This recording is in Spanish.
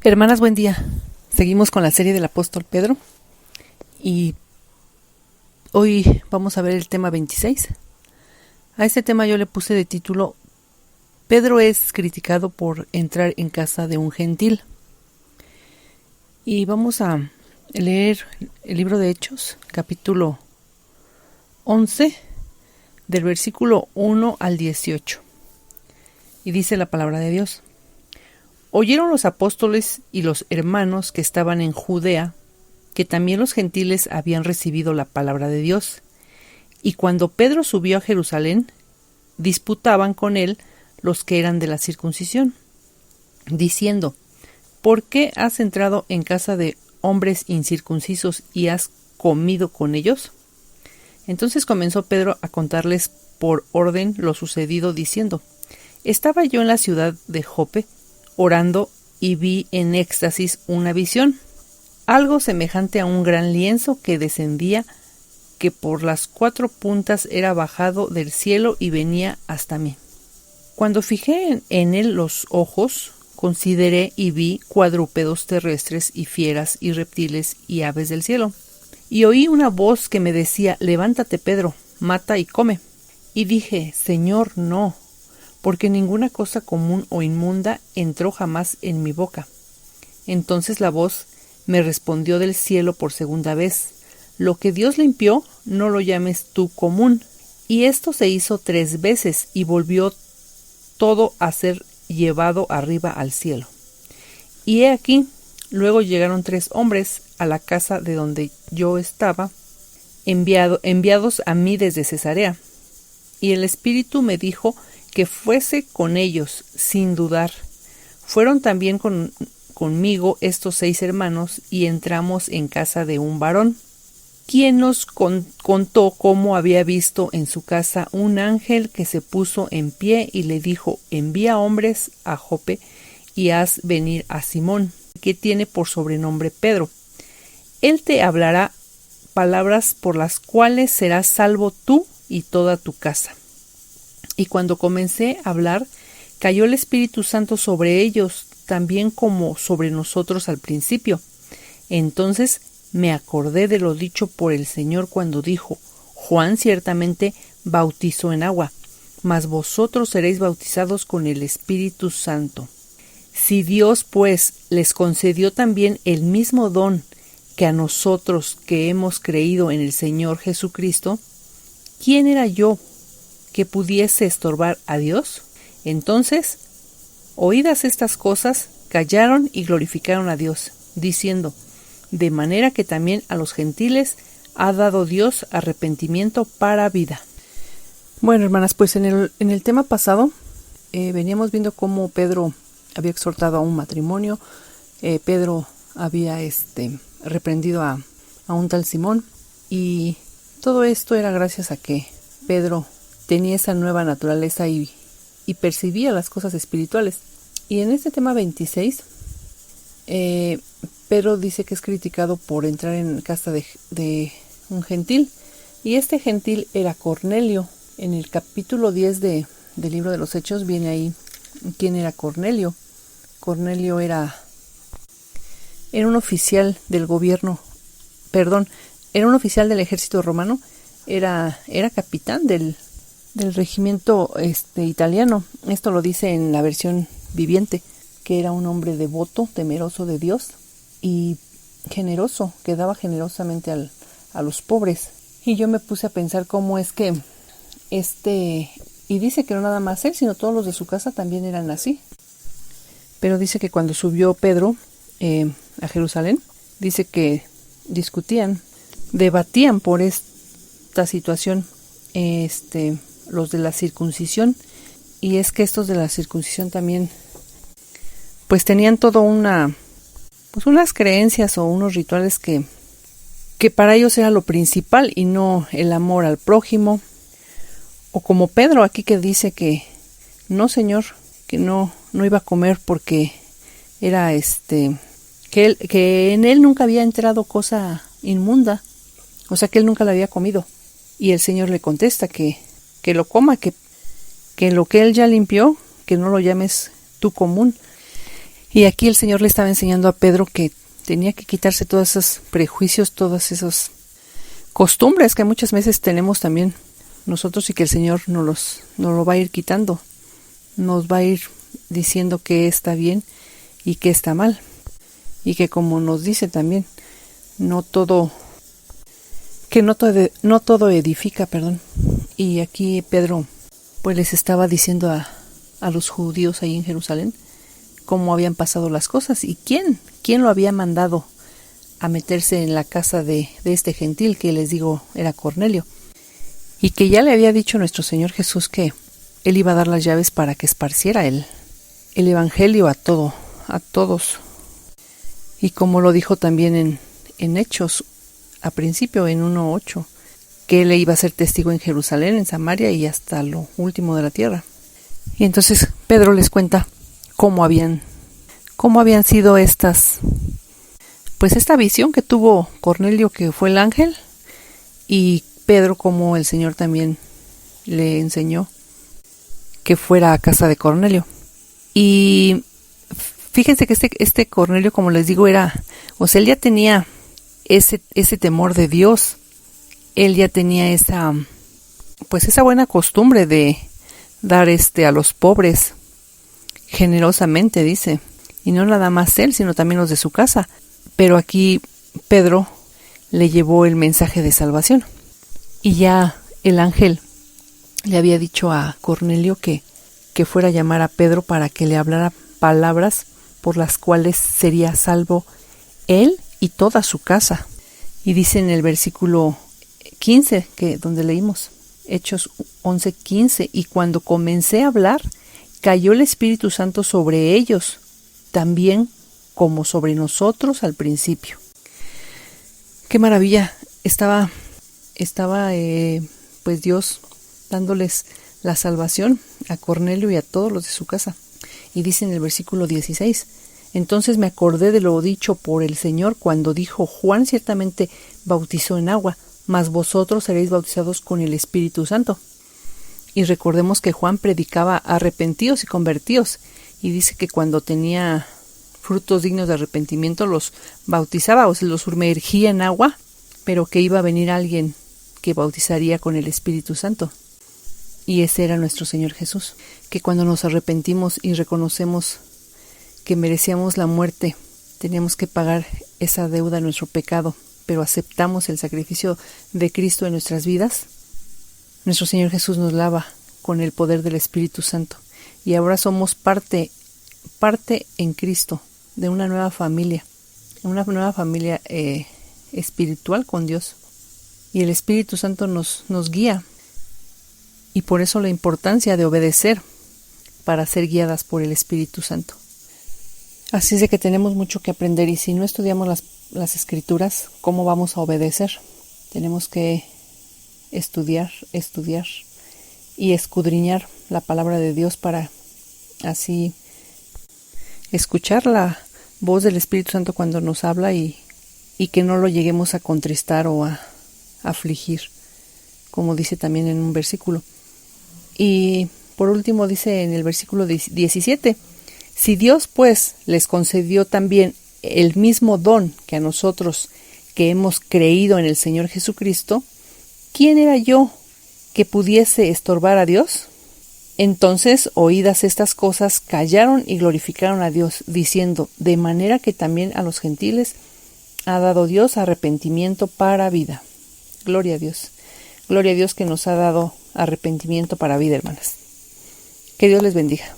Hermanas, buen día. Seguimos con la serie del apóstol Pedro y hoy vamos a ver el tema 26. A este tema yo le puse de título: Pedro es criticado por entrar en casa de un gentil. Y vamos a leer el libro de Hechos, capítulo 11, del versículo 1 al 18. Y dice la palabra de Dios: Oyeron los apóstoles y los hermanos que estaban en Judea que también los gentiles habían recibido la palabra de Dios. Y cuando Pedro subió a Jerusalén, disputaban con él los que eran de la circuncisión, diciendo: ¿Por qué has entrado en casa de hombres incircuncisos y has comido con ellos? Entonces comenzó Pedro a contarles por orden lo sucedido, diciendo: Estaba yo en la ciudad de Jope, orando, y vi en éxtasis una visión, algo semejante a un gran lienzo que descendía, que por las 4 puntas era bajado del cielo y venía hasta mí. Cuando fijé en él los ojos, consideré y vi cuadrúpedos terrestres y fieras y reptiles y aves del cielo. Y oí una voz que me decía: Levántate, Pedro, mata y come. Y dije: Señor, no, porque ninguna cosa común o inmunda entró jamás en mi boca. Entonces la voz me respondió del cielo por segunda vez: Lo que Dios limpió, no lo llames tú común. Y esto se hizo 3 veces, y volvió todo a ser llevado arriba al cielo. Y he aquí, luego llegaron 3 hombres a la casa de donde yo estaba, enviados a mí desde Cesarea. Y el Espíritu me dijo que fuese con ellos sin dudar. Fueron también conmigo estos 6 hermanos, y entramos en casa de un varón, quien nos contó cómo había visto en su casa un ángel que se puso en pie y le dijo: Envía hombres a Jope y haz venir a Simón, que tiene por sobrenombre Pedro. Él te hablará palabras por las cuales serás salvo tú y toda tu casa. Y cuando comencé a hablar, cayó el Espíritu Santo sobre ellos, también como sobre nosotros al principio. Entonces me acordé de lo dicho por el Señor cuando dijo: Juan ciertamente bautizó en agua, mas vosotros seréis bautizados con el Espíritu Santo. Si Dios, pues, les concedió también el mismo don que a nosotros que hemos creído en el Señor Jesucristo, ¿quién era yo que pudiese estorbar a Dios? Entonces, oídas estas cosas, callaron y glorificaron a Dios, diciendo: De manera que también a los gentiles ha dado Dios arrepentimiento para vida. Bueno, hermanas, pues en el tema pasado veníamos viendo cómo Pedro había exhortado a un matrimonio. Pedro había reprendido a un tal Simón, y todo esto era gracias a que Pedro tenía esa nueva naturaleza y percibía las cosas espirituales. Y en este tema 26, Pedro dice que es criticado por entrar en casa de un gentil, y este gentil era Cornelio. En el capítulo 10 del libro de los Hechos viene ahí quién era Cornelio. Cornelio era un oficial del gobierno, era un oficial del ejército romano, era capitán del regimiento italiano. Esto lo dice en la versión viviente, que era un hombre devoto, temeroso de Dios y generoso, que daba generosamente a los pobres. Y yo me puse a pensar cómo es que y dice que no nada más él, sino todos los de su casa también eran así. Pero dice que cuando subió Pedro a Jerusalén, dice que debatían por esta situación los de la circuncisión. Y es que estos de la circuncisión también pues tenían todo unas creencias o unos rituales que para ellos era lo principal y no el amor al prójimo. O como Pedro aquí, que dice que no, Señor, que no iba a comer porque era que en él nunca había entrado cosa inmunda, o sea que él nunca la había comido. Y el Señor le contesta que lo coma, que lo que él ya limpió, que no lo llames tú común. Y aquí el Señor le estaba enseñando a Pedro que tenía que quitarse todos esos prejuicios, todas esas costumbres que muchas veces tenemos también nosotros, y que el Señor nos lo va a ir quitando, nos va a ir diciendo qué está bien y qué está mal, y que, como nos dice también, no todo edifica, Y aquí Pedro pues les estaba diciendo a los judíos ahí en Jerusalén cómo habían pasado las cosas y quién lo había mandado a meterse en la casa de este gentil, que les digo era Cornelio, y que ya le había dicho nuestro Señor Jesús que Él iba a dar las llaves para que esparciera el evangelio a todos. Y como lo dijo también en Hechos, a principio en 1:8, que Él iba a ser testigo en Jerusalén, en Samaria y hasta lo último de la tierra. Y entonces Pedro les cuenta cómo habían sido esta visión que tuvo Cornelio, que fue el ángel, y Pedro, como el Señor también le enseñó que fuera a casa de Cornelio. Y fíjense que este Cornelio, como les digo, él ya tenía ese temor de Dios. Él ya tenía esa buena costumbre de dar a los pobres generosamente, dice, y no nada más él, sino también los de su casa. Pero aquí Pedro le llevó el mensaje de salvación, y ya el ángel le había dicho a Cornelio que fuera a llamar a Pedro para que le hablara palabras por las cuales sería salvo él y toda su casa. Y dice en el versículo 15, donde leímos, Hechos 11:15, y cuando comencé a hablar, cayó el Espíritu Santo sobre ellos, también como sobre nosotros al principio. ¡Qué maravilla! Estaba pues Dios dándoles la salvación a Cornelio y a todos los de su casa. Y dice en el versículo 16, entonces me acordé de lo dicho por el Señor cuando dijo, Juan ciertamente bautizó en agua, mas vosotros seréis bautizados con el Espíritu Santo. Y recordemos que Juan predicaba arrepentíos y convertíos, y dice que cuando tenía frutos dignos de arrepentimiento los bautizaba, o se los sumergía en agua, pero que iba a venir alguien que bautizaría con el Espíritu Santo. Y ese era nuestro Señor Jesús, que cuando nos arrepentimos y reconocemos que merecíamos la muerte, teníamos que pagar esa deuda, nuestro pecado, pero aceptamos el sacrificio de Cristo en nuestras vidas, nuestro Señor Jesús nos lava con el poder del Espíritu Santo, y ahora somos parte en Cristo de una nueva familia espiritual con Dios, y el Espíritu Santo nos guía. Y por eso la importancia de obedecer para ser guiadas por el Espíritu Santo. Así es de que tenemos mucho que aprender, y si no estudiamos las Escrituras, ¿cómo vamos a obedecer? Tenemos que estudiar y escudriñar la palabra de Dios para así escuchar la voz del Espíritu Santo cuando nos habla y que no lo lleguemos a contristar o a afligir, como dice también en un versículo. Y por último dice en el versículo 17, si Dios pues les concedió también el mismo don que a nosotros que hemos creído en el Señor Jesucristo, ¿quién era yo que pudiese estorbar a Dios? Entonces, oídas estas cosas, callaron y glorificaron a Dios, diciendo, de manera que también a los gentiles ha dado Dios arrepentimiento para vida. Gloria a Dios. Gloria a Dios que nos ha dado arrepentimiento para vida, hermanas. Que Dios les bendiga.